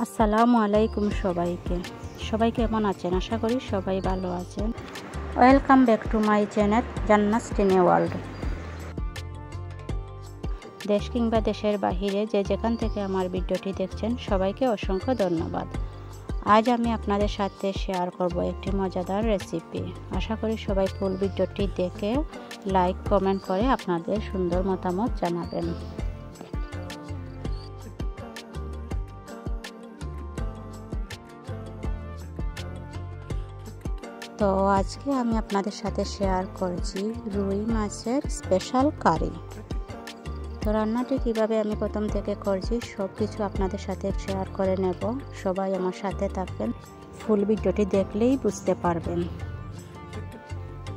আসসালামু আলাইকুম সবাই কেমন আছেন? আশা করি সবাই ভালো আছেন। Welcome back to my channel জান্নাত টিনি ওয়ার্ল্ড। দেশ কিংবা দেশের বাহিরে যে যেখান থেকে আমার ভিডিওটি দেখছেন সবাইকে অসংখ্য ধন্যবাদ। আজ আমি আপনাদের সাথে শেয়ার করব একটি মজাদার রেসিপি। আশা করি সবাই ফুল ভিডিওটি দেখে লাইক কমেন্ট করে আপনাদের সুন্দর মতামত জানাবেন। তো আজকে আমি আপনাদের সাথে শেয়ার করছি রুই মাছের স্পেশাল কারি। তো রান্নাটি কিভাবে আমি প্রথম থেকে করছি সব কিছু আপনাদের সাথে শেয়ার করে নেব। সবাই আমার সাথে থাকবেন, ফুল ভিডিওটি দেখলেই বুঝতে পারবেন।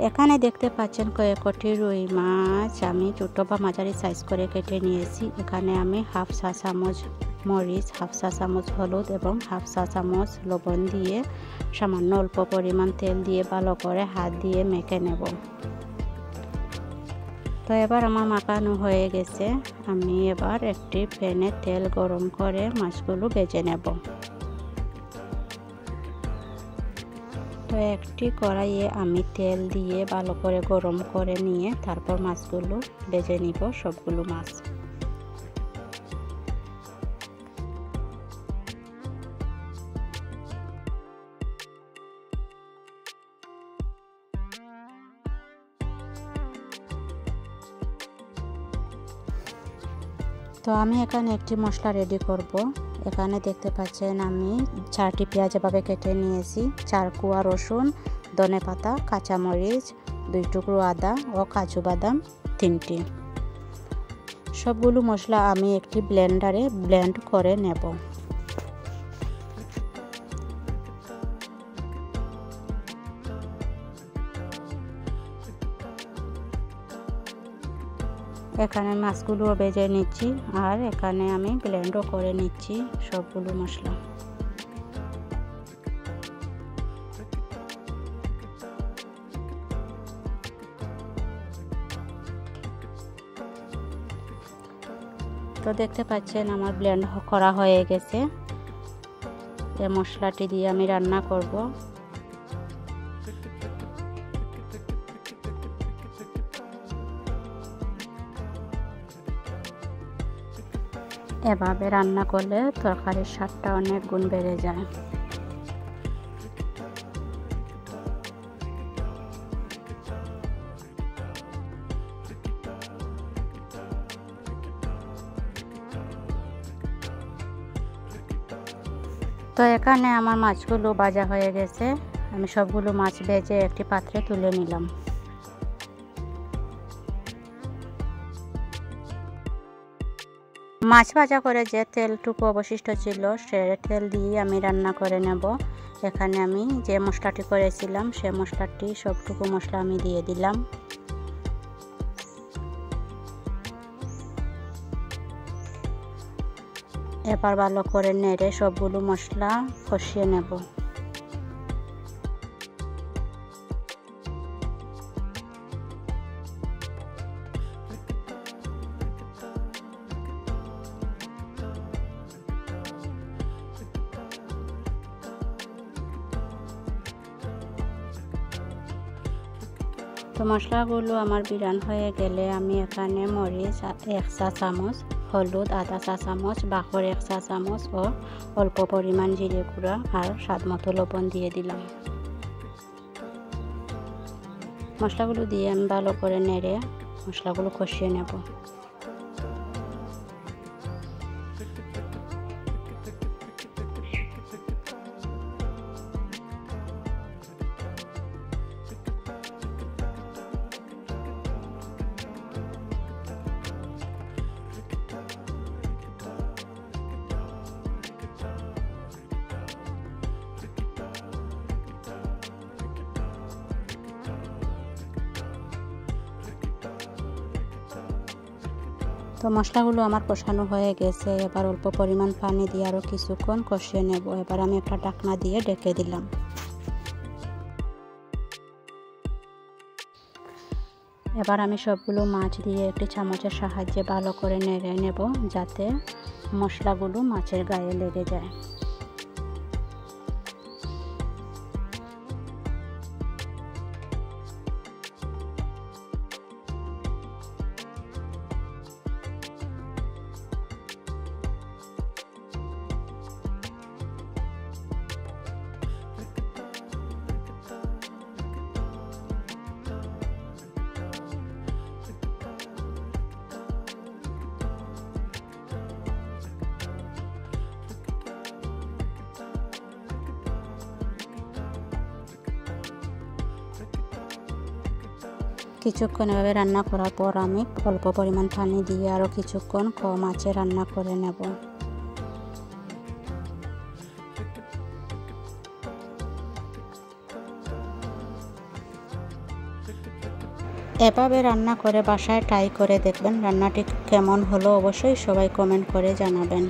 এখানে দেখতে পাচ্ছেন কয়েকটি রুই মাছ আমি ছোটো বা মাঝারি সাইজ করে কেটে নিয়েছি। এখানে আমি হাফ চা চামচ মরিচ, হাফ চা চামচ হলুদ এবং হাফ চা চামচ লবণ দিয়ে সামান্য অল্প পরিমাণ তেল দিয়ে ভালো করে হাত দিয়ে মেখে নেব। তো এবার আমার মাখানো হয়ে গেছে। আমি এবার একটি প্যানে তেল গরম করে মাছগুলো ভেজে নেব। তো একটি কড়াইয়ে আমি তেল দিয়ে ভালো করে গরম করে নিয়ে তারপর মাছগুলো ভেজে নিব, সবগুলো মাছ। তো আমি এখানে একটি মশলা রেডি করব। এখানে দেখতে পাচ্ছেন আমি 4টি পেঁয়াজ এভাবে কেটে নিয়েছি, 4 কোয়া রসুন, ধনে পাতা, কাঁচামরিচ, 2 টুকরো আদা ও কাজু বাদাম 3টি। সবগুলো মশলা আমি একটি ব্লেন্ডারে ব্লেন্ড করে নেব। এখানে মাছগুলো ভেজে নিচ্ছি আর এখানে আমি ব্লেন্ডও করে নিচ্ছি সবগুলো মশলা। তো দেখতে পাচ্ছেন আমার ব্লেন্ড করা হয়ে গেছে। এই মশলাটি দিয়ে আমি রান্না করব। এভাবে রান্না করলে তরকারির স্বাদটা অনেক গুণ বেড়ে যায়। তো এখানে আমার মাছগুলো ভাজা হয়ে গেছে। আমি সবগুলো মাছ ভেজে একটি পাত্রে তুলে নিলাম। মাছ ভাজা করে যে তেলটুকু অবশিষ্ট ছিল সে তেল দিয়ে আমি রান্না করে নেব। এখানে আমি যে মশলাটি করেছিলাম সে মশলাটি সবটুকু মশলা আমি দিয়ে দিলাম। এবার ভালো করে নেড়ে সবগুলো মশলা কষিয়ে নেব। তো মশলাগুলো আমার বিরান হয়ে গেলে আমি এখানে মরিচ 1 চা চামচ, হলুদ আধা চা চামচ, বাখর 1 চা চামচ ও অল্প পরিমাণ জিরে গুঁড়া আর স্বাদ মতো লবণ দিয়ে দিলাম। মশলাগুলো দিয়ে আমি ভালো করে নেড়ে মশলাগুলো কষিয়ে নেব। তো মশলাগুলো আমার কষানো হয়ে গেছে। এবার অল্প পরিমাণ পানি দিয়ে আরও কিছুক্ষণ কষিয়ে নেব। এবার আমি একটা ঢাকনা দিয়ে ঢেকে দিলাম। এবার আমি সবগুলো মাছ দিয়ে একটি চামচের সাহায্যে ভালো করে নেড়ে নেব যাতে মশলাগুলো মাছের গায়ে লেগে যায়। কিছুক্ষণ এভাবে রান্না করার পর আমি অল্প পরিমাণ পানি দিয়ে আরও কিছুক্ষণ কম আঁচে রান্না করে নেব। এভাবে রান্না করে বাসায় ট্রাই করে দেখবেন, রান্নাটি কেমন হলো অবশ্যই সবাই কমেন্ট করে জানাবেন।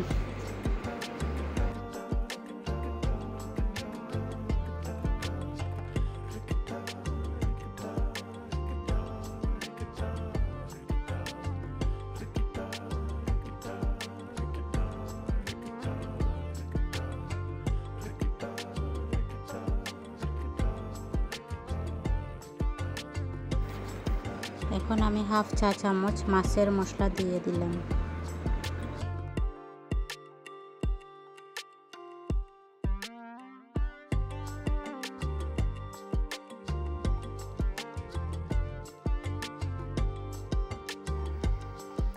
এখন আমি হাফ চা চামচ মাছের মশলা দিয়ে দিলাম।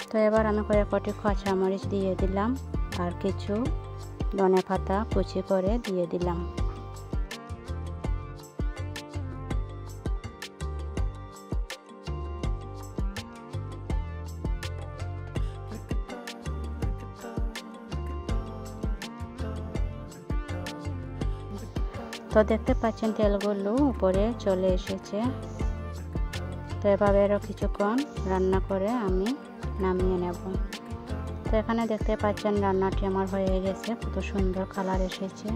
তো এবার আমি কয়েকটি কাঁচামরিচ দিয়ে দিলাম আর কিছু ধনেপাতা কুচি করে দিয়ে দিলাম। তো দেখতে পাচ্ছেন তেলগুলো উপরে চলে এসেছে। তো এভাবে আরও কিছুক্ষণ রান্না করে আমি নামিয়ে নেব। তো এখানে দেখতে পাচ্ছেন রান্নাটি আমার হয়ে গেছে, কত সুন্দর কালার এসেছে।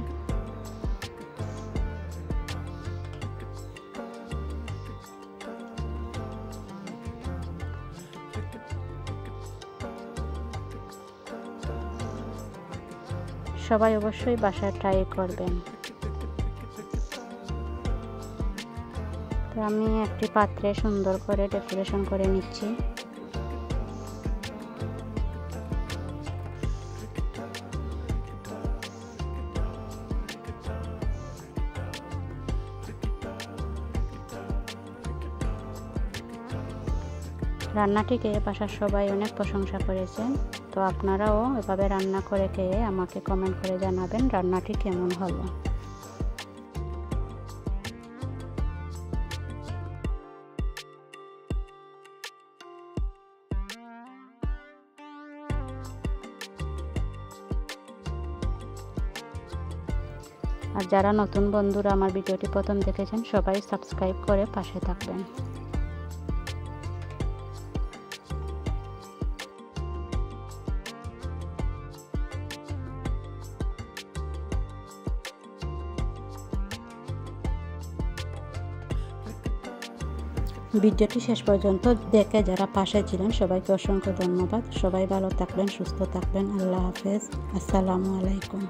সবাই অবশ্যই বাসায় ট্রাই করবেন। তো আমি একটি পাত্রে সুন্দর করে ডেকোরেশন করে নিচ্ছি। রান্নাটি খেয়ে বাসার সবাই অনেক প্রশংসা করেছেন। তো আপনারাও এভাবে রান্না করে খেয়ে আমাকে কমেন্ট করে জানাবেন রান্নাটি কেমন হলো। আর যারা নতুন বন্ধুরা আমার ভিডিওটি প্রথম দেখেছেন সবাই সাবস্ক্রাইব করে পাশে থাকবেন। ভিডিওটি শেষ পর্যন্ত দেখে যারা পাশে ছিলেন সবাইকে অসংখ্য ধন্যবাদ। সবাই ভালো থাকবেন, সুস্থ থাকবেন। আল্লাহ হাফেজ। আসসালামু আলাইকুম।